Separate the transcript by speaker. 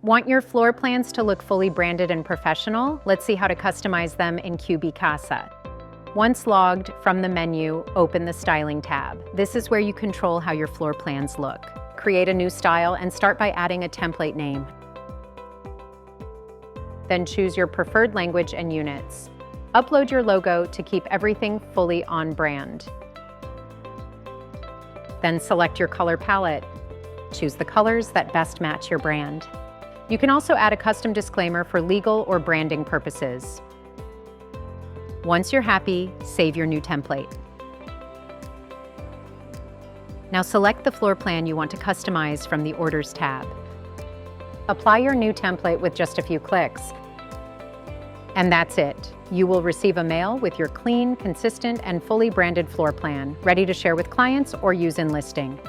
Speaker 1: Want your floor plans to look fully branded and professional? Let's see how to customize them in CubiCasa. Once logged, from the menu, open the Styling tab. This is where you control how your floor plans look. Create a new style and start by adding a template name. Then choose your preferred language and units. Upload your logo to keep everything fully on brand. Then select your color palette. Choose the colors that best match your brand. You can also add a custom disclaimer for legal or branding purposes. Once you're happy, save your new template. Now select the floor plan you want to customize from the Orders tab. Apply your new template with just a few clicks. And that's it. You will receive a mail with your clean, consistent, and fully branded floor plan, ready to share with clients or use in listing.